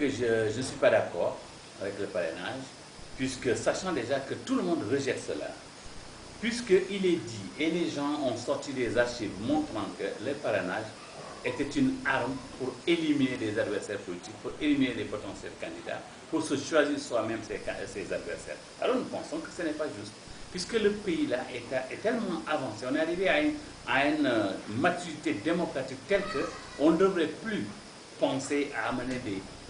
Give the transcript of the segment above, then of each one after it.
Je ne suis pas d'accord avec le parrainage, puisque sachant déjà que tout le monde rejette cela, puisqu'il est dit, et les gens ont sorti des archives montrant que le parrainage était une arme pour éliminer des adversaires politiques, pour éliminer des potentiels candidats, pour se choisir soi-même ses adversaires. Alors nous pensons que ce n'est pas juste, puisque le pays là est tellement avancé, on est arrivé à une maturité démocratique telle qu'on ne devrait plus penser à amener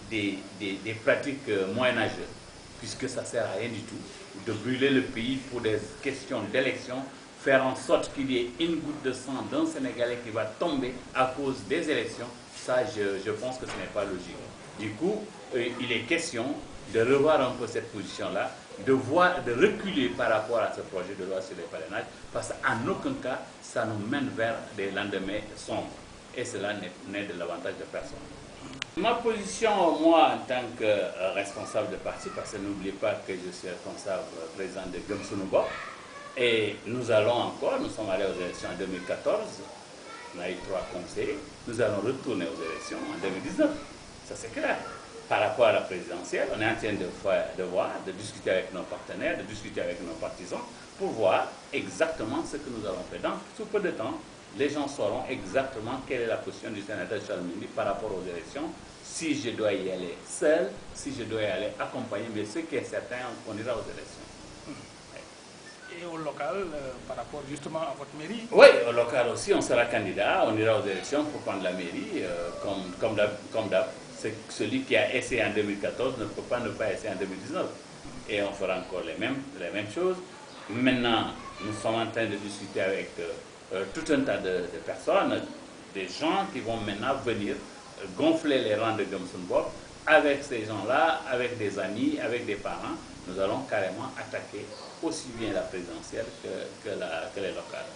des pratiques moyenâgeuses, puisque ça ne sert à rien du tout de brûler le pays pour des questions d'élection, faire en sorte qu'il y ait une goutte de sang d'un Sénégalais qui va tomber à cause des élections. Ça, je pense que ce n'est pas logique. Du coup, il est question de revoir un peu cette position-là, de reculer par rapport à ce projet de loi sur les parrainages, parce qu'en aucun cas, ça nous mène vers des lendemains sombres. Et cela n'est de l'avantage de personne. Ma position, moi, en tant que responsable de parti, parce que n'oubliez pas que je suis responsable président de Gumsunubok, et nous sommes allés aux élections en 2014, on a eu 3 conseillers, nous allons retourner aux élections en 2019, ça c'est clair. Par rapport à la présidentielle, on est en train de discuter avec nos partenaires, de discuter avec nos partisans, pour voir exactement ce que nous allons faire. Donc, sous peu de temps, les gens sauront exactement quelle est la position du sénateur Charles Mendy par rapport aux élections, si je dois y aller seul, si je dois y aller accompagné, mais ce qui est certain, on ira aux élections. Et au local, par rapport justement à votre mairie? Oui, au local aussi, on sera candidat, on ira aux élections pour prendre la mairie, comme d'hab. Celui qui a essayé en 2014 ne peut pas ne pas essayer en 2019. Et on fera encore les mêmes choses. Maintenant, nous sommes en train de discuter avec tout un tas de personnes, des gens qui vont maintenant venir gonfler les rangs de Gumsunubok. Avec ces gens-là, avec des amis, avec des parents, nous allons carrément attaquer aussi bien la présidentielle que les locales.